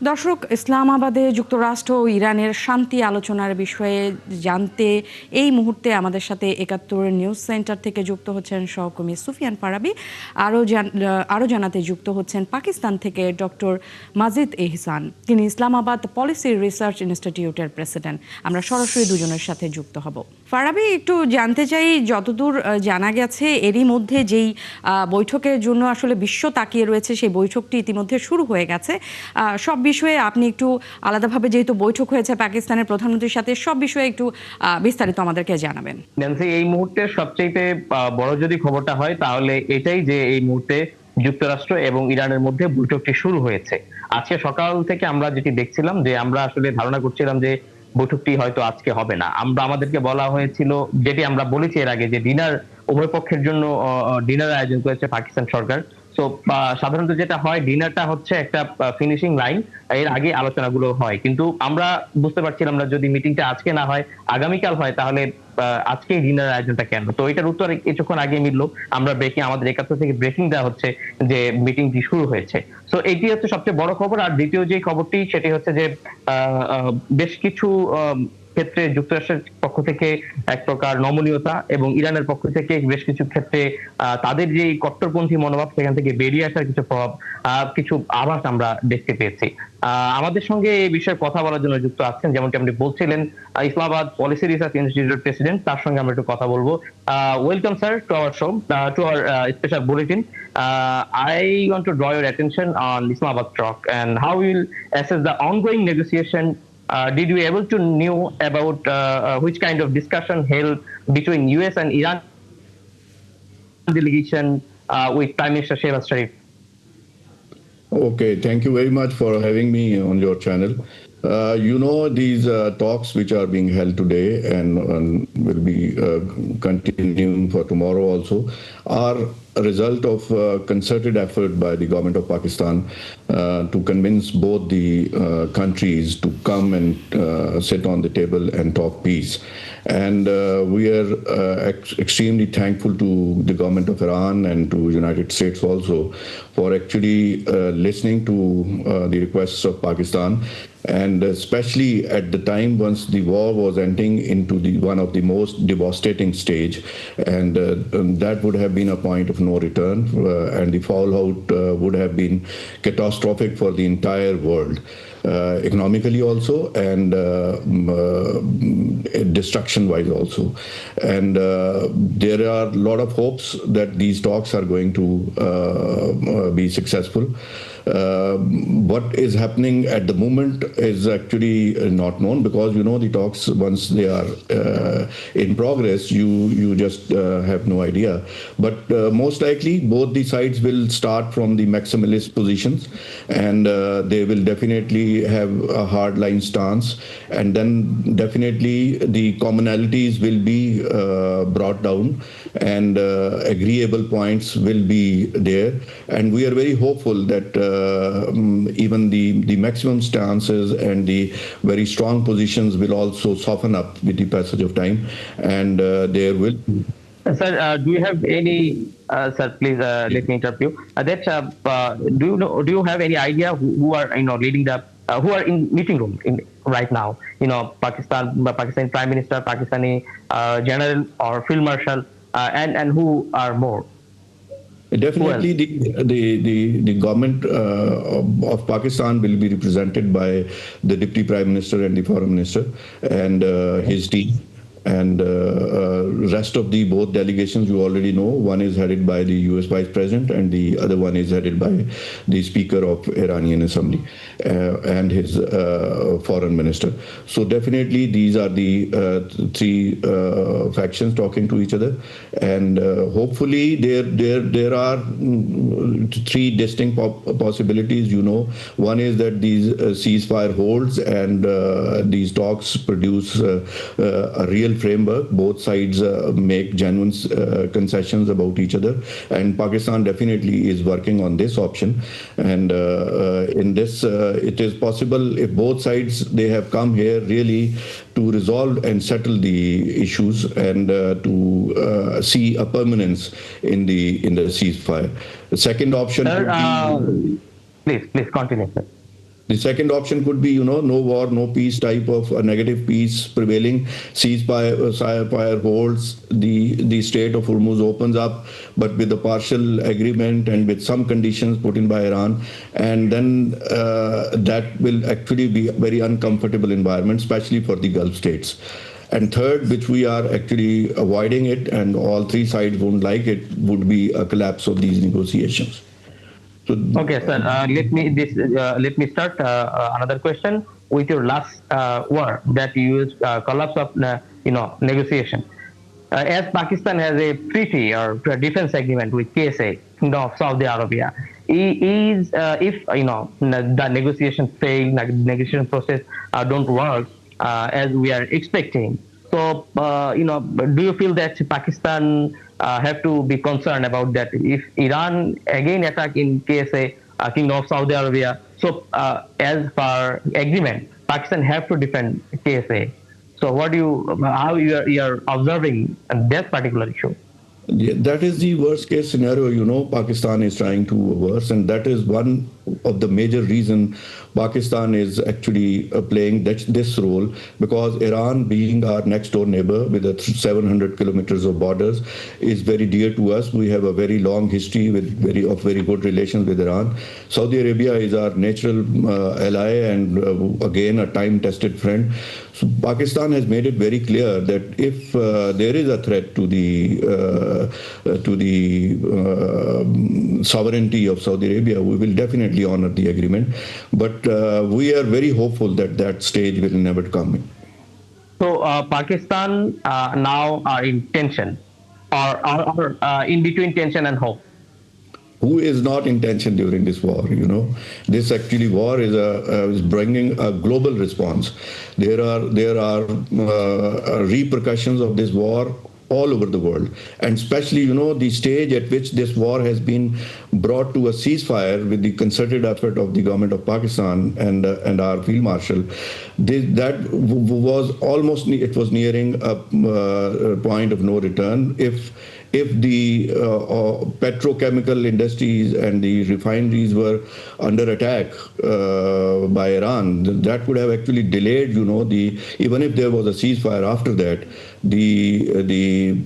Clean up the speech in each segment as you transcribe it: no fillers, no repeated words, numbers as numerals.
দর্শক, ইসলামাবাদে যুক্তরাষ্ট্র ও ইরানের শান্তি আলোচনার বিষয়ে জানতে এই মুহূর্তে আমাদের সাথে ৭১ নিউজ সেন্টার থেকে যুক্ত হচ্ছেন সহকর্মী সুফিয়ান ফারাবী। আরও জানাতে যুক্ত হচ্ছেন পাকিস্তান থেকে ডক্টর মাজিদ এহসান, তিনি ইসলামাবাদ পলিসি রিসার্চ ইনস্টিটিউটের প্রেসিডেন্ট। আমরা সরাসরি দুজনের সাথে যুক্ত হব। ফারাবী, একটু জানতে চাই, যতদূর জানা গেছে এরই মধ্যে যেই বৈঠকের জন্য আসলে বিশ্ব তাকিয়ে রয়েছে, সেই বৈঠকটি ইতিমধ্যে শুরু হয়ে গেছে। সব বিষয়ে আপনি একটু আলাদাভাবে, যেহেতু বৈঠক হয়েছে পাকিস্তানের প্রধানমন্ত্রীর সাথে, সব বিষয়ে একটু বিস্তারিত আমাদেরকে জানাবেন। ন্যান্সি, এই মুহূর্তে সবচেয়ে বড় যদি খবরটা হয় তাহলে এটাই যে এই মুহূর্তে যুক্তরাষ্ট্র এবং ইরানের মধ্যে বৈঠকটি শুরু হয়েছে। আজকে সকাল থেকে আমরা যেটি দেখছিলাম, যে আমরা আসলে ধারণা করছিলাম যে বৈঠকটি হয়তো আজকে হবে না। আমাদেরকে বলা হয়েছিল, যেটি আমরা বলেছি এর আগে, যে ডিনার, উভয় পক্ষের জন্য ডিনার আয়োজন করেছে পাকিস্তান সরকার। তো সাধারণত যেটা হয়, ডিনারটা হচ্ছে একটা ফিনিশিং লাইন, এর আগে আলোচনাগুলো হয়। কিন্তু আমরা বুঝতে পারছিলাম না, যদি মিটিংটা আজকে না হয় আগামীকাল হয়, তাহলে আজকে ডিনার আয়োজনটা কেন। তো এটার উত্তর কিছুক্ষণ আগে মিললো। আমরা আমাদের ৭১ থেকে ব্রেকিং দেওয়া হচ্ছে যে মিটিংটি শুরু হয়েছে। তো এটি হচ্ছে সবচেয়ে বড় খবর। আর দ্বিতীয় যে খবরটি, সেটি হচ্ছে যে বেশ কিছু ক্ষেত্রে যুক্তরাষ্ট্রের পক্ষ থেকে এক প্রকার নমনীয়তা, এবং ইরানের পক্ষ থেকে বেশ কিছু ক্ষেত্রে তাদের যে কট্টরপন্থী মনোভাব, সেখান থেকে বেরিয়ে আসার কিছু প্রভাব, কিছু আভাস আমরা দেখতে পেয়েছি। আমাদের সঙ্গে এই বিষয়ে কথা বলার জন্য যুক্ত আছেন, যেমনটি আপনি বলছিলেন, ইসলামাবাদ পলিসি রিসার্চ ইনস্টিটিউটের প্রেসিডেন্ট। তার সঙ্গে আমরা একটু কথা বলবো। Welcome sir to our show, to our special bulletin. I want to draw your attention on Islamabad talk and how we will assess the ongoing negotiation. Did you able to know about which kind of discussion held between US and Iran delegation with Prime Minister Shehbaz Sharif? Okay, thank you very much for having me on your channel. These talks which are being held today and will be continuing for tomorrow also are a result of concerted effort by the government of Pakistan to convince both the countries to come and sit on the table and talk peace. And we are extremely thankful to the government of Iran and to United States also for actually listening to the requests of Pakistan, and especially at the time once the war was entering into one of the most devastating stage, and that would have been a point of no return, and the fallout would have been catastrophic for the entire world. Economically also, and destruction wise also. And there are a lot of hopes that these talks are going to be successful. What is happening at the moment is actually not known, because the talks, once they are in progress, you just have no idea. But most likely both the sides will start from the maximalist positions, and they will definitely have a hardline stance, and then definitely the commonalities will be brought down, and agreeable points will be there. And we are very hopeful that even the maximum stances and the very strong positions will also soften up with the passage of time, and there will. Sir, do you have any? Sir, please let me interrupt you. Do you have any idea who are leading the who are in meeting room right now? Pakistan Prime Minister, Pakistani General or Field Marshal, and who are more? Definitely, the government of Pakistan will be represented by the Deputy Prime Minister and the Foreign Minister and his team. And rest of the both delegations, you already know, one is headed by the US Vice President and the other one is headed by the Speaker of Iranian Assembly and his Foreign Minister. So definitely these are the three factions talking to each other, and hopefully there are three distinct possibilities. One is that these ceasefire holds and these talks produce a real framework. Both sides make genuine concessions about each other, and Pakistan definitely is working on this option. And in this, it is possible, if both sides, they have come here really to resolve and settle the issues, and to see a permanence in the ceasefire. The second option. Sir, please continue, sir. The second option could be, no war, no peace type of a negative peace prevailing. Ceasefire holds, the Strait of Hormuz opens up, but with a partial agreement and with some conditions put in by Iran. And then that will actually be a very uncomfortable environment, especially for the Gulf states. And third, which we are actually avoiding it, and all three sides won't like it, would be a collapse of these negotiations. So, Okay, sir. Let me start another question with your last word that you used, collapse of negotiation. As Pakistan has a treaty or a defense agreement with KSA, Kingdom of Saudi Arabia, if the negotiation fail, negotiation process don't work as we are expecting. So do you feel that Pakistan have to be concerned about that if Iran again attack in KSA, Kingdom of Saudi Arabia? So as per agreement, Pakistan have to defend KSA. So how you are observing that particular issue? Yeah, that is the worst case scenario, Pakistan is trying to reverse, and that is one of the major reason Pakistan is actually playing this role, because Iran, being our next door neighbor with 700 kilometers of borders, is very dear to us. We have a very long history of very good relations with Iran. Saudi Arabia is our natural ally and again a time-tested friend. So Pakistan has made it very clear that if there is a threat to the sovereignty of Saudi Arabia, we will definitely honor the agreement. But we are very hopeful that that stage will never come. So Pakistan now are in tension, or in between tension and hope. Who is not in tension during this war? This actually war is bringing a global response. There are repercussions of this war all over the world, and especially the stage at which this war has been brought to a ceasefire with the concerted effort of the government of Pakistan and our field marshal. That was almost, it was nearing a point of no return. If the petrochemical industries and the refineries were under attack by Iran, that would have actually delayed, even if there was a ceasefire after that, the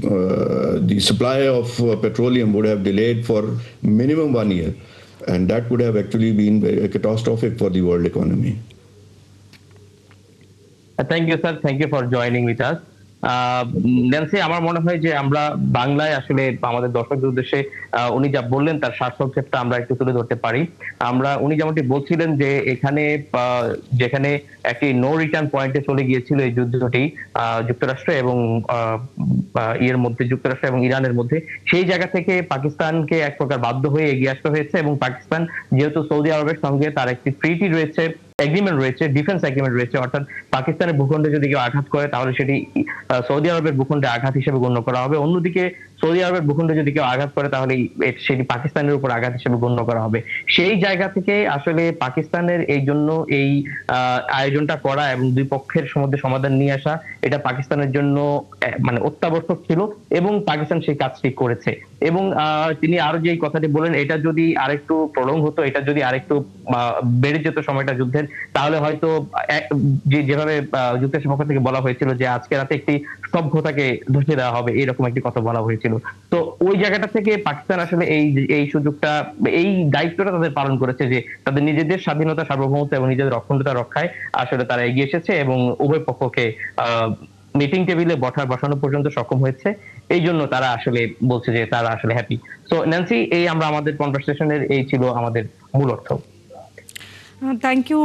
supply of petroleum would have delayed for minimum 1 year, and that would have actually been very catastrophic for the world economy. Thank you, sir. Thank you for joining with us. Nancy, আমার মনে হয় যে আমরা বাংলায় আসলে আমাদের দর্শকদের উদ্দেশ্যে উনি যা বললেন তার সারসংক্ষেপটা আমরা একটু তুলে ধরতে পারি। উনি যেমনটি বলছিলেন যে যেখানে একটি নো রিটার্ন পয়েন্টে চলে গিয়েছিল এই যুদ্ধটি যুক্তরাষ্ট্র এবং যুক্তরাষ্ট্র এবং ইরানের মধ্যে, সেই জায়গা থেকে পাকিস্তানকে এক প্রকার বাধ্য হয়ে এগিয়ে আসতে হয়েছে, এবং পাকিস্তান যেহেতু সৌদি আরবের সঙ্গে তার একটি ট্রিটি রয়েছে, এগ্রিমেন্ট রয়েছে, ডিফেন্স এগ্রিমেন্ট রয়েছে, অর্থাৎ পাকিস্তানের ভূখণ্ডে যদি কেউ আঘাত করে তাহলে সেটি সৌদি আরবের ভূখণ্ডে আঘাত হিসেবে গণ্য করা হবে। অন্যদিকে সৌদি আরবের ভূখণ্ডে যদি কেউ আঘাত করে তাহলে সেটি পাকিস্তানের উপর আঘাত হিসেবে গণ্য করা হবে। সেই জায়গা থেকে আসলে পাকিস্তানের এই জন্য এই আয়োজনটা করা এবং দুই পক্ষের মধ্যে সমাধান নিয়ে আসা, এটা পাকিস্তানের জন্য মানে অত্যাবশ্যক ছিল, এবং পাকিস্তান সেই কাজটি করেছে। এবং তিনি আরো যে কথাটি বলেন, এটা যদি আরেকটু প্রলং হতো, এটা যদি আরেকটু বেড়ে যেত সময়টা যুদ্ধের, তাহলে হয়তো যেভাবে যুক্তরাষ্ট্রের পক্ষ থেকে বলা হয়েছিল যে আজকে রাতে একটি স্তব্ধতাকে ধসে দেওয়া হবে, এরকম একটি কথা বলা হয়েছিল। তো ওই জায়গাটা থেকে পাকিস্তান আসলে এই সুযোগটা, এই দায়িত্বটা তাদের পালন করেছে যে তাদের নিজেদের স্বাধীনতা, সার্বভৌমত্ব এবং নিজেদের অখণ্ডতা রক্ষায় আসলে তারা এগিয়ে এসেছে এবং উভয় পক্ষকে মিটিং টেবিলে বসানো পর্যন্ত সক্ষম হয়েছে। এই জন্য তারা আসলে বলছে যে তারা আসলে হ্যাপি। সো ন্যান্সি, আমরা আমাদের কনভারসেশনের এই ছিল আমাদের মূল অর্থ। Thank you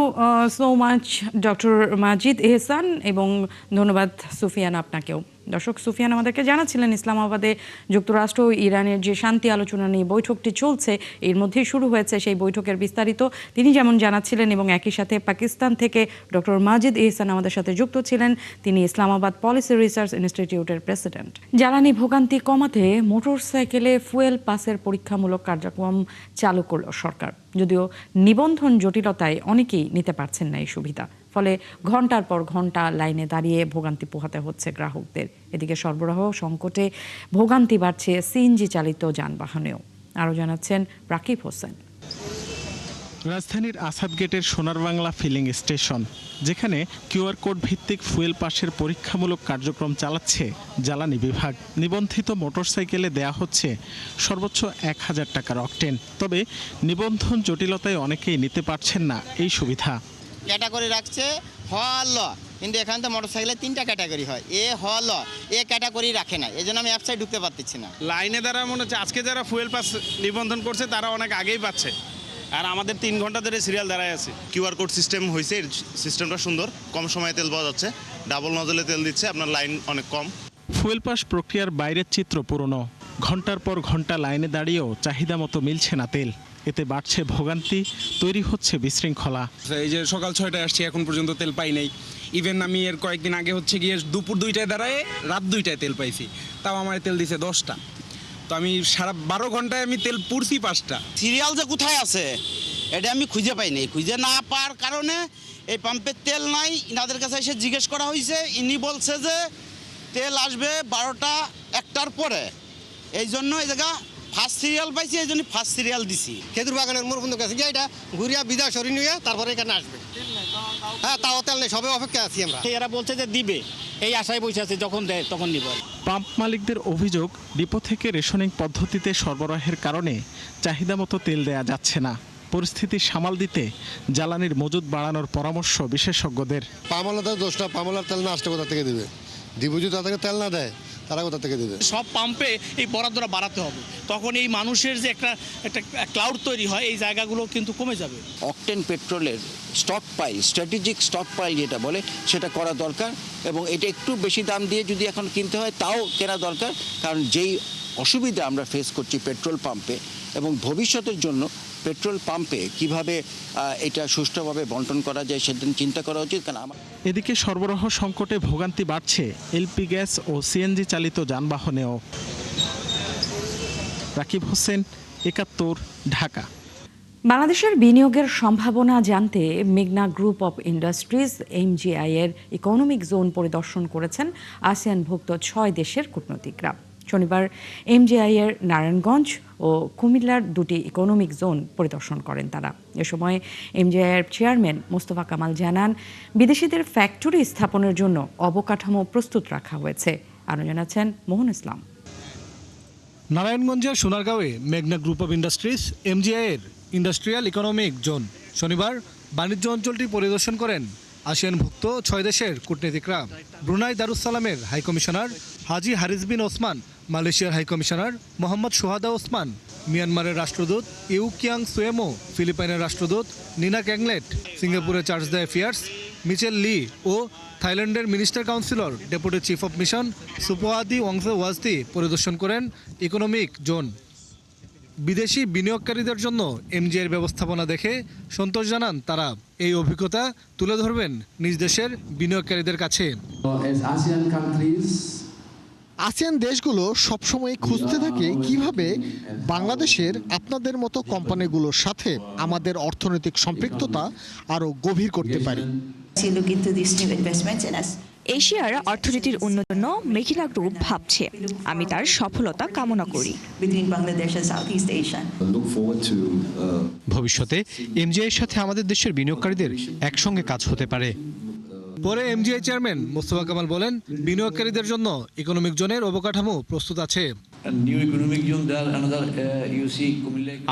so much doctor Majid Ehsan, এবং ধন্যবাদ সুফিয়ান আপনাকেও। দর্শক, সুফিয়ান আমাদেরকে জানাচ্ছিলেন ইসলামাবাদে যুক্তরাষ্ট্র ও ইরানের যে শান্তি আলোচনা নিয়ে বৈঠকটি চলছে, এর মধ্যেই শুরু হয়েছে সেই বৈঠকের বিস্তারিত তিনি যেমন জানাচ্ছিলেন, এবং একই সাথে পাকিস্তান থেকে ডক্টর মাজিদ এহসান আমাদের সাথে যুক্ত ছিলেন। তিনি ইসলামাবাদ পলিসি রিসার্চ ইনস্টিটিউটের প্রেসিডেন্ট। জ্বালানি ভোগান্তি কমাতে মোটরসাইকেলে ফুয়েল পাসের পরীক্ষামূলক কার্যক্রম চালু করল সরকার, যদিও নিবন্ধন জটিলতায় অনেকেই নিতে পারছেন না এই সুবিধা। ফলে ঘন্টার পর ঘন্টা লাইনে দাঁড়িয়ে ভোগান্তি পোহাতে হচ্ছে গ্রাহকদের। এদিকে সরবরাহ সংকটে ভোগান্তি বাড়ছে সিএনজি চালিত যানবাহনেও। আরও জানাচ্ছেন রাকিব হোসেন। রাজধানীর আসাদ গেটের সোনার বাংলা ফিলিং স্টেশন, যেখানে কিউআর কোড ভিত্তিক ফুয়েল পাসের পরীক্ষামূলক কার্যক্রম চালাচ্ছে জ্বালানি বিভাগ। নিবন্ধিত মোটরসাইকেলে দেয়া হচ্ছে সর্বোচ্চ 1000 টাকার অকটেন। তবে নিবন্ধন জটিলতায় অনেকেই নিতে পারছেন না এই সুবিধা। ক্যাটাগরি রাখছে হ ল, কিন্তু এখানে তো মোটরসাইকেলের 3টা ক্যাটাগরি হয়, এ হ ল, এ ক্যাটাগরি রাখে না, এই জন্য আমি অ্যাপসাইড ঢুকতে পারতেছি না। লাইনে দ্বারা মনে হচ্ছে আজকে যারা ফুয়েল পাস নিবন্ধন করছে তারা অনেক আগেই পাচ্ছে, আর আমাদের 3 ঘন্টা ধরে সিরিয়াল দাঁড়ায় আছে। কিউআর কোড সিস্টেম হয়েছে, সিস্টেমটা সুন্দর, কম সময়ে তেল পাওয়া যাচ্ছে, ডাবল নজলে তেল দিচ্ছে, আপনার লাইন অনেক কম। ফুয়েল পাস প্রক্রিয়ার বাইরের চিত্র পুরনো। ঘন্টার পর ঘন্টা লাইনে দাঁড়িয়েও চাহিদা মতো মিলছে না তেল। এতে বাড়ছে ভোগান্তি, তৈরি হচ্ছে বিশৃঙ্খলা। এই যে সকাল 6টায় আসছি, এখন পর্যন্ত তেল পাই নাই। ইভেন আমি এর কয়েকদিন আগে হচ্ছে গিয়ে দুপুর 2টায় দাঁড়ায় রাত 2টায় তেল পাইছি, তাও আমার তেল দিছে 10টা। তো আমি সারা 12 ঘন্টায় আমি তেল পুরছি 5টা। সিরিয়াল যে কোথায় আছে এটা আমি খুঁজে পাই নাই। খুঁজে না পাওয়ার কারণে এই পাম্পের তেল নাই। ইনাদের কাছে এসে জিজ্ঞেস করা হয়েছে, ইনি বলছে যে তেল আসবে 12টা 1টার পরে। এই জন্য এই জায়গা ফার্স্ট সিরিয়াল পাইছি, এই জন্য ফার্স্ট সিরিয়াল দিছি। খেজুর বাগানের মোড় বন্ধ গেছে, এটা ঘুরিয়া বিদায় সরি নিয়ে তারপরে এখানে আসবে। হ্যাঁ, তাও তেল নেই, সবে অপেক্ষা আছি আমরা। এরা বলছে যে দিবে, এই আশায় বসে আছে, যখন দেয় তখন নিব। পাম্প মালিকদের অভিযোগ, ডিপো থেকে রেশনিং পদ্ধতিতে সরবরাহের কারণে চাহিদা মতো তেল দেয়া যাচ্ছে না। পরিস্থিতি সামাল দিতে জ্বালানির মজুদ বাড়ানোর পরামর্শ বিশেষজ্ঞদের। পামলার দোষটা, পামলার তেল না আসতে কোথা থেকে দেবে? দিব যদি তাদেরকে তেল না দেয়, তারা কোথা থেকে দেবে? সব পাম্পে এই বরাদ্দটা বাড়াতে হবে, তখন এই মানুষের যে একটা ক্লাউড তৈরি হয়, এই জায়গাগুলো কিন্তু কমে যাবে। অকটেন পেট্রোলের stockpile, strategic stockpile যেটা বলে, সেটা করা দরকার। এবং এটা একটু বেশি দাম দিয়ে যদি এখন কিনতে হয় তাও কেনা দরকার, কারণ যেই অসুবিধা আমরা ফেস করছি পেট্রোল পাম্পে, এবং ভবিষ্যতের জন্য পেট্রোল পাম্পে কিভাবে এটা সুষ্ঠুভাবে বন্টন করা যায় সেটা চিন্তা করা উচিত। কারণ এদিকে সরবরাহ সংকটে ভোগান্তি বাড়ছে এলপি গ্যাস ও সিএনজি চালিত যানবাহনেও। রাকিব হোসেন, ৭১, ঢাকা। বাংলাদেশের বিনিয়োগের সম্ভাবনা জানতে মেঘনা গ্রুপ অব ইন্ডাস্ট্রিজ এমজিআই এর ইকোনমিক জোন পরিদর্শন করেছেন আসিয়ানভুক্ত 6 দেশের কূটনীতিকরা। শনিবার এমজিআই এর নারায়ণগঞ্জ ও কুমিল্লার 2টি ইকোনমিক জোন পরিদর্শন করেন তারা। এ সময় এমজিআই এর চেয়ারম্যান মোস্তফা কামাল জানান, বিদেশিদের ফ্যাক্টরি স্থাপনের জন্য অবকাঠামো প্রস্তুত রাখা হয়েছে। আরও জানাচ্ছেন মোহন ইসলাম। নারায়ণগঞ্জের সোনারগাঁওয়ে মেঘনা গ্রুপ অব ইন্ডাস্ট্রিজ এমজিআই এর ইন্ডাস্ট্রিয়াল ইকোনমিক জোন। শনিবার বাণিজ্য অঞ্চলটি পরিদর্শন করেন আসিয়ানভুক্ত 6 দেশের কূটনীতিকরা। ব্রুনাই দারুসালামের হাইকমিশনার হাজি হারিস বিন ওসমান, মালয়েশিয়ার হাইকমিশনার মোহাম্মদ সোহাদা ওসমান, মিয়ানমারের রাষ্ট্রদূত ইউ কিয়াং সুয়েমো, ফিলিপাইনের রাষ্ট্রদূত নিনা ক্যাংলেট, সিঙ্গাপুরের charge d' affaires Michelle Lee ও থাইল্যান্ডের minister counsellor deputy chief of mission সুপোয়াদি ওয়াংসে ওয়াজদি পরিদর্শন করেন ইকোনমিক জোন। বিদেশি বিনিয়োগকারীদের জন্য এমজিআই এর ব্যবস্থাপনা দেখে সন্তোষ জানান তারা। এই অভিজ্ঞতা তুলে ধরবেন নিজ দেশের বিনিয়োগকারীদের কাছে। আসিয়ান দেশগুলো সবসময় খুঁজতে থাকে কিভাবে বাংলাদেশের আপনাদের মতো কোম্পানিগুলোর সাথে আমাদের অর্থনৈতিক সম্পৃক্ততা আরও গভীর করতে পারি। এশিয়ার অর্থনীতির উন্নয়ন মেঘনা গ্রুপ ভাবছে। আমি তার সফলতা কামনা করি। ভবিষ্যতে এমজিআইয়ের সাথে আমাদের দেশের বিনিয়োগকারীদের একসঙ্গে কাজ হতে পারে। পরে এমজিআই চেয়ারম্যান মোস্তফা কামাল বলেন, বিনিয়োগকারীদের জন্য ইকোনমিক জোনের অবকাঠামো প্রস্তুত আছে।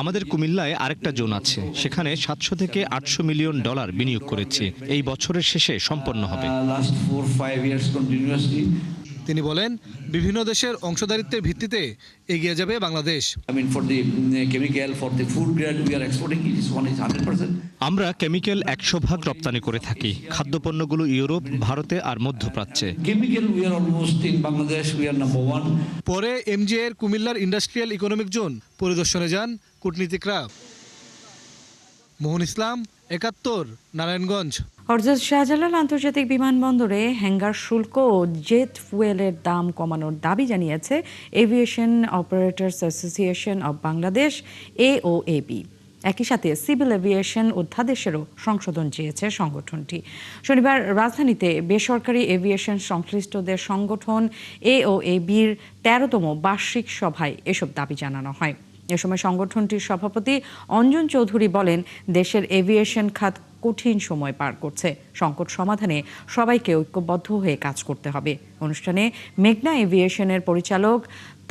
আমাদের কুমিল্লায় আরেকটা জোন আছে, সেখানে 700 থেকে 800 মিলিয়ন ডলার বিনিয়োগ করেছি। এই বছরের শেষে সম্পন্ন হবে। তিনি বলেন, বিভিন্ন দেশের অংশদারিত্বের ভিত্তিতে এগিয়ে যাবে বাংলাদেশ। আমরা কেমিক্যাল 100% রপ্তানি করে থাকি। খাদ্যপণ্যগুলো ইউরোপ, ভারতে আর মধ্যপ্রাচ্যে। পরে এমজিআই এর কুমিল্লার ইন্ডাস্ট্রিয়াল ইকোনমিক জোন পরিদর্শনে যান কূটনীতিকরা। মোহন ইসলাম, ৭১, নারায়ণগঞ্জ। হযরত শাহজালাল আন্তর্জাতিক বিমানবন্দরে হ্যাঙ্গার শুল্ক ও জেট ফুয়েলের দাম কমানোর দাবি জানিয়েছে aviation operators association of Bangladesh AOAB। একই সাথে সিভিল এভিয়েশন অধ্যাদেশেরও সংশোধন চেয়েছে সংগঠনটি। শনিবার রাজধানীতে বেসরকারি এভিয়েশন সংশ্লিষ্টদের সংগঠন AOAB-র 13তম বার্ষিক সভায় এসব দাবি জানানো হয়। এ সময় সংগঠনটির সভাপতি অঞ্জন চৌধুরী বলেন, দেশের এভিয়েশন খাত কঠিন সময় পার করছে। সংকট সমাধানে সবাইকে ঐক্যবদ্ধ হয়ে কাজ করতে হবে। অনুষ্ঠানে মেঘনা এভিয়েশনের পরিচালক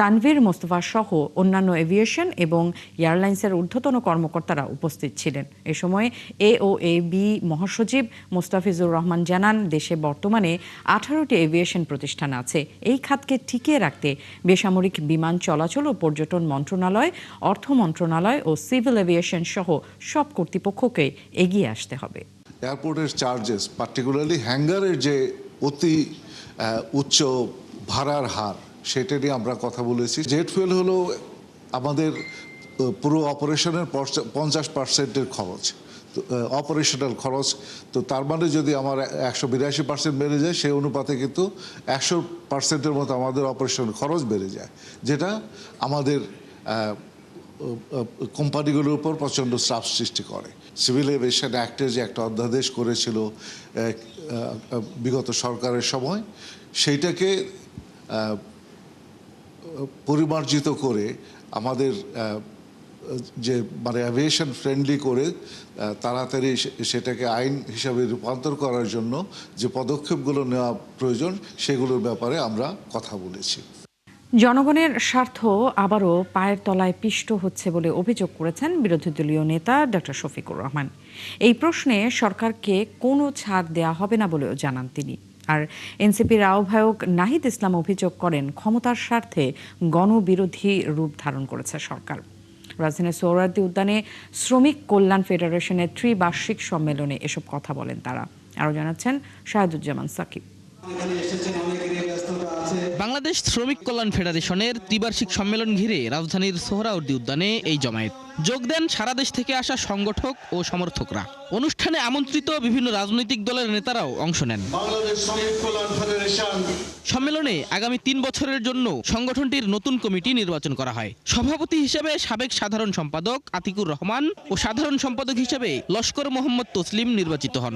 তানভীর মোস্তফা সহ অন্যান্য এভিয়েশন এবং এয়ারলাইন্সের ঊর্ধ্বতন কর্মকর্তারা উপস্থিত ছিলেন। এ সময় AOAB মহাসচিব মোস্তাফিজুর রহমান জানান, দেশে বর্তমানে 18টি এভিয়েশন প্রতিষ্ঠান আছে। এই খাতকে টিকিয়ে রাখতে বেসামরিক বিমান চলাচল ও পর্যটন মন্ত্রণালয়, অর্থ মন্ত্রণালয় ও সিভিল এভিয়েশন সহ সব কর্তৃপক্ষকে এগিয়ে আসতে হবে। এয়ারপোর্টের চার্জেস, পার্টিকুলারলি হ্যাঙ্গারের যে অতি উচ্চ ভাড়ার হার, সেটা নিয়ে আমরা কথা বলেছি। জেট ফুয়েল হলো আমাদের পুরো অপারেশনের 50%-এর খরচ, অপারেশনাল খরচ। তো তার মানে যদি আমার 182% বেড়ে যায়, সেই অনুপাতে কিন্তু 100%-এর মতো আমাদের অপারেশনাল খরচ বেড়ে যায়, যেটা আমাদের কোম্পানিগুলোর উপর প্রচণ্ড চাপ সৃষ্টি করে। সিভিল এভিয়েশন অ্যাক্টের যে একটা অধ্যাদেশ করেছিল বিগত সরকারের সময়, সেইটাকে পরিমার্জিত করে আমাদের যে মানে অ্যাভিয়েশন ফ্রেন্ডলি করে তাড়াতাড়ি সেটাকে আইন হিসাবে রূপান্তর করার জন্য যে পদক্ষেপগুলো নেওয়া প্রয়োজন, সেগুলোর ব্যাপারে আমরা কথা বলেছি। জনগণের স্বার্থ আবারও পায়ের তলায় পিষ্ট হচ্ছে বলে অভিযোগ করেছেন বিরোধী দলীয় নেতা ডক্টর শফিকুর রহমান। এই প্রশ্নে সরকারকে কোনো ছাড় দেয়া হবে না বলেও জানান তিনি। আর এনসিপির আহ্বায়ক নাহিদ ইসলাম অভিযোগ করেন, ক্ষমতার স্বার্থে গণবিরোধী রূপ ধারণ করেছে সরকার। রাজধানীর সোহরাওয়ার্দী উদ্যানে শ্রমিক কল্যাণ ফেডারেশনের ত্রিবার্ষিক সম্মেলনে এসব কথা বলেন তারা। আরও জানাচ্ছেন শাহেদুজ্জামান সাকিব। বাংলাদেশ শ্রমিক কল্যাণ ফেডারেশনের ত্রিবার্ষিক সম্মেলন ঘিরে রাজধানীর সোহরাওয়ার্দী উদ্যানে এই জমায়েত। যোগ দেন সারা দেশ থেকে আসা সংগঠক ও সমর্থকরা। অনুষ্ঠানে আমন্ত্রিত বিভিন্ন রাজনৈতিক দলের নেতারাও অংশ নেন। সম্মেলনে আগামী 3 বছরের জন্য সংগঠনটির নতুন কমিটি নির্বাচন করা হয়। সভাপতি হিসেবে সাবেক সাধারণ সম্পাদক আতিকুর রহমান ও সাধারণ সম্পাদক হিসেবে লস্কর মোহাম্মদ তসলিম নির্বাচিত হন।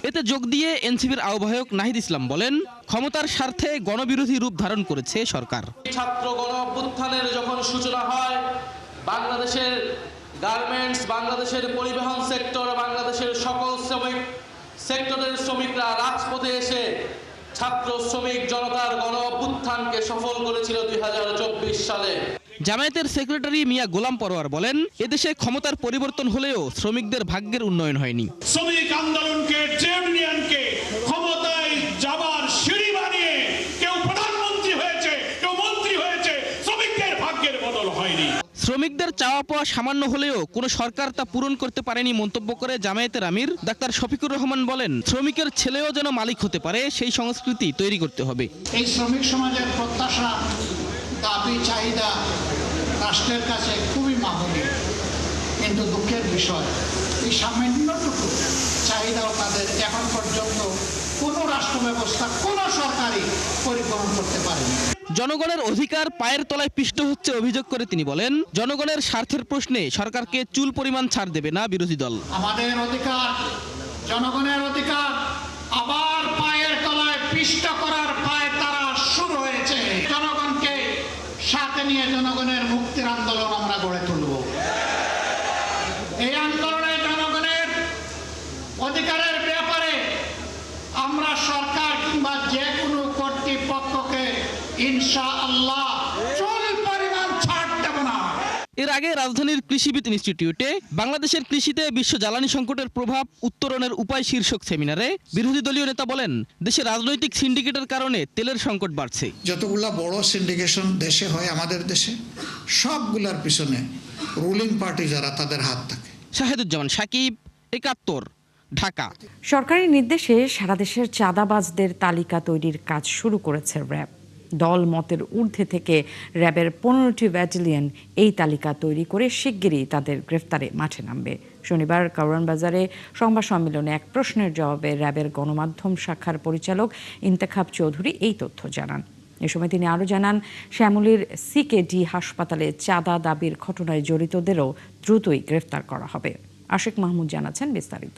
এতে যোগ দিয়ে এনসিপির আহ্বায়ক নাহিদ ইসলাম বলেন, ক্ষমতার স্বার্থে গণবিরোধী রূপ ধারণ করেছে সরকার। ছাত্র গণঅভ্যুত্থানের যখন সূচনা হয়, বাংলাদেশের গার্মেন্টস, বাংলাদেশের পরিবহন সেক্টর, বাংলাদেশের সকল শ্রমিক সেক্টরের শ্রমিকরা রাজপথে এসে ছাত্র শ্রমিক জনতার গণঅভ্যুত্থানকে সফল করেছিল 2024 সালে। জামায়াতের সেক্রেটারি মিয়া গোলাম পরোয়ার বলেন, এদেশে ক্ষমতার পরিবর্তন হলেও শ্রমিকদের ভাগ্যের উন্নয়ন হয়নি। শ্রমিক আন্দোলনকে, ট্রেড ইউনিয়নকে ক্ষমতায় যাবার সিঁড়ি বানিয়ে কেউ প্রধানমন্ত্রী হয়েছে, কেউ মন্ত্রী হয়েছে, শ্রমিকদের ভাগ্যের বদল হয়নি। শ্রমিকদের চাওয়া পাওয়া সামান্য হলেও কোনো সরকার তা পূরণ করতে পারেনি মন্তব্য করে জামায়াতের আমির ডাক্তার শফিকুর রহমান বলেন, শ্রমিকের ছেলেও যেন মালিক হতে পারে সেই সংস্কৃতি তৈরি করতে হবে। এই শ্রমিক সমাজের প্রত্যাশা, দাবি, চাহিদা রাষ্ট্রের কাছে খুবই মামুলি, কিন্তু দুঃখের বিষয় এই সামান্যটুকু চাহিদাও তাদের এখন পর্যন্ত কোনো রাষ্ট্র ব্যবস্থা, কোনো সরকারই পরিপূরণ করতে পারেনি। জনগণের অধিকার পায়ের তলায় পিষ্ট হচ্ছে অভিযোগ করে তিনি বলেন, জনগণের স্বার্থের প্রশ্নে সরকারকে চুল পরিমাণ ছাড় দেবে না বিরোধী দল। আমাদের অধিকার, জনগণের অধিকার আবার পায়ের তলায় পিষ্ট করার পায় তারা শুরু হয়েছে। জনগণকে সাথে নিয়ে জনগণের মুক্তির আন্দোলন আমরা গড়ে তুলব। এই আন্দোলনে জনগণের অধিকারের ব্যাপারে আমরা সরকার কিংবা যে কোনো কর্তৃপক্ষকে ইনশাআল্লাহ চুল পরিমাণ ছাড় দেব না। এর আগে রাজধানীর কৃষিবিদ ইনস্টিটিউটে বাংলাদেশের কৃষিতে বিশ্ব জ্বালানি সংকটের প্রভাব উত্তরণের উপায় শীর্ষক সেমিনারে বিরোধী দলীয় নেতা বলেন, দেশে রাজনৈতিক সিন্ডিকেটের কারণে তেলের সংকট বাড়ছে। যতগুলা বড় সিন্ডিকেশন দেশে হয় আমাদের দেশে, সবগুলার পিছনে রুলিং পার্টি যারা, তাদের হাত থাকে। শাহেদুজ্জামান সাকিব, ৭১, ঢাকা। সরকারি নির্দেশে সারা দেশের চাঁদাবাজদের তালিকা তৈরির কাজ শুরু করেছে র্যাব। দল মতের ঊর্ধ্বে থেকে র্যাবের 15টি ব্যাটালিয়ন এই তালিকা তৈরি করে শিগগিরই তাদের গ্রেফতারে মাঠে নামবে। শনিবার কারওয়ান বাজারে সংবাদ সম্মেলনে এক প্রশ্নের জবাবে র্যাবের গণমাধ্যম শাখার পরিচালক ইন্তেখাব চৌধুরী এই তথ্য জানান। এ সময় তিনি আরও জানান, শ্যামলীর সিকেডি হাসপাতালে চাঁদা দাবির ঘটনায় জড়িতদেরও দ্রুতই গ্রেফতার করা হবে। আশিক মাহমুদ জানাচ্ছেন বিস্তারিত।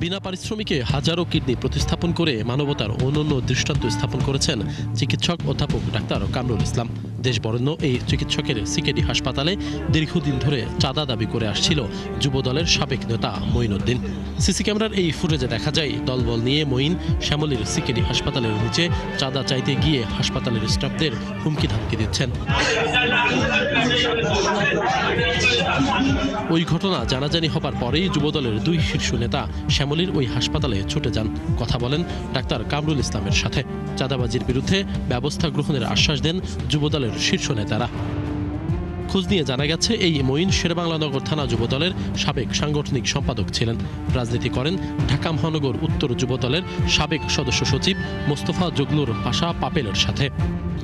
বিনা পারিশ্রমিকে হাজারো কিডনি প্রতিস্থাপন করে মানবতার অনন্য দৃষ্টান্ত স্থাপন করেছেন চিকিৎসক অধ্যাপক ডাক্তার কামরুল ইসলাম। দেশ বরেণ্য এই চিকিৎসকের সিকেডি হাসপাতালে দীর্ঘদিন ধরে চাঁদা দাবি করে আসছিল যুবদলের সাবেক নেতা মঈনুদ্দিন। সিসি ক্যামেরার এই ফুটেজে দেখা যায় দলবল নিয়ে মঈন শ্যামলীর সিকেডি হাসপাতালের নিচে চাঁদা চাইতে গিয়ে হাসপাতালের স্টাফদের হুমকি ধামকি দিচ্ছেন। ওই ঘটনা জানাজানি হবার পরেই যুবদলের দুই শীর্ষ নেতা শ্যামলীর ওই হাসপাতালে ছুটে যান, কথা বলেন ডাক্তার কামরুল ইসলামের সাথে। চাঁদাবাজির বিরুদ্ধে ব্যবস্থা গ্রহণের আশ্বাস দেন যুবদলের শীর্ষ নেতারা। খোঁজ নিয়ে জানা গেছে এই মঈন শেরেবাংলা নগর থানা যুবদলের সাবেক সাংগঠনিক সম্পাদক ছিলেন। রাজনীতি করেন ঢাকা মহানগর উত্তর যুবদলের সাবেক সদস্য সচিব মোস্তফা জগলুর পাশা পাপেলের সাথে।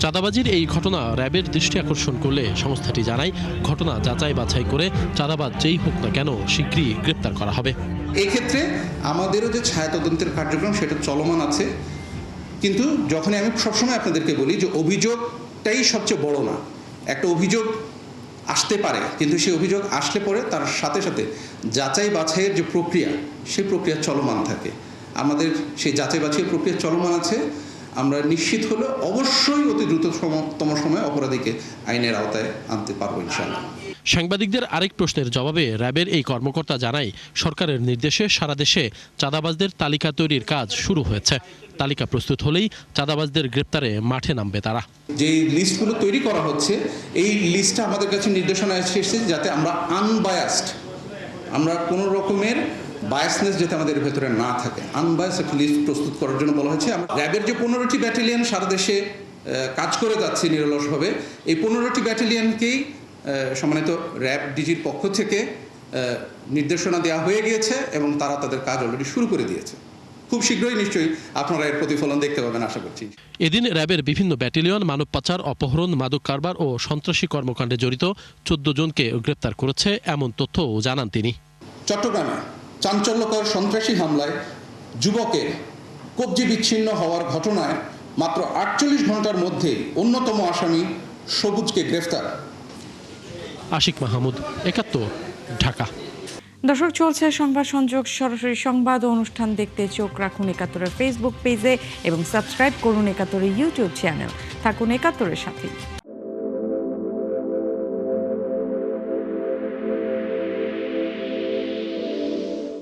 চাঁদাবাজির এই ঘটনা র্যাবের দৃষ্টি আকর্ষণ করলে সংস্থাটি জানায় ঘটনা যাচাই বাছাই করে চাঁদাবাজ যেই হোক না কেন শীঘ্রই গ্রেপ্তার করা হবে। এই ক্ষেত্রে আমাদেরও যে ছায়া তদন্তের কার্যক্রম সেটা চলমান আছে, কিন্তু যখন আমি সবসময় আপনাদেরকে বলি যে অভিযোগটাই সবচেয়ে বড় না। একটা অভিযোগ আসতে পারে, কিন্তু সেই অভিযোগ আসলে পরে তার সাথে সাথে যাচাই বাছাইয়ের যে প্রক্রিয়া, সেই প্রক্রিয়া চলমান থাকে। আমাদের সেই যাচাই বাছাইয়ের প্রক্রিয়া চলমান আছে। আমরা নিশ্চিত হলে অবশ্যই অতি দ্রুততম সময়ে অপরাধীকে আইনের আওতায় আনতে পারবো ইনশাআল্লাহ। সাংবাদিকদের আরেক প্রশ্নের জবাবে র্যাবের এই কর্মকর্তা জানায় সরকারের নির্দেশে সারা দেশে চাঁদাবাজদের তালিকা তৈরির কাজ শুরু হয়েছে। তালিকা প্রস্তুত হলেই চাঁদাবাজদের গ্রেপ্তারে মাঠে নামবে তারা। যে লিস্টগুলো তৈরি করা হচ্ছে, এই লিস্টটা আমাদের কাছে নির্দেশনা এসেছে যাতে আমরা আনবায়াসড, আমরা কোনো রকমের বায়াসনেস যাতে আমাদের ভেতরে না থাকে, আনবায়াস একটা লিস্ট প্রস্তুত করার জন্য বলা হয়েছে। র্যাবের যে 15টি ব্যাটালিয়ন সারা দেশে কাজ করে যাচ্ছে নিরলসভাবে, এই 15টি ব্যাটালিয়নকেই সম্মানিত র্যাব ডিজির পক্ষ থেকে নির্দেশনা দেওয়া হয়ে গিয়েছে এবং তারা তাদের কাজ অলরেডি শুরু করে দিয়েছে। খুব শীঘ্রই নিশ্চয়ই আপনারা এর প্রতিফলন দেখতে পাবেন আশা করছি। এদিন র্যাবের বিভিন্ন ব্যাটালিয়ন মানব পাচার, অপহরণ, মাদক কারবার ও সন্ত্রাসী কর্মকাণ্ডে জড়িত 14 জনকে গ্রেপ্তার করেছে এমন তথ্যও জানান তিনি। চট্টগ্রামে চাঞ্চল্যকর সন্ত্রাসী হামলায় যুবকের কবজি বিচ্ছিন্ন হওয়ার ঘটনায় মাত্র 48 ঘন্টার মধ্যে অন্যতম আসামি সবুজকে গ্রেফতার। আশিক মাহমুদ, 71, ঢাকা। দর্শক, চলছে সংবাদ সংযোগ। সরাসরি সংবাদ ও অনুষ্ঠান দেখতে চোখ রাখুন 71-এর ফেসবুক পেজে এবং সাবস্ক্রাইব করুন 71-এর ইউটিউব চ্যানেল। থাকুন 71-এর সাথে।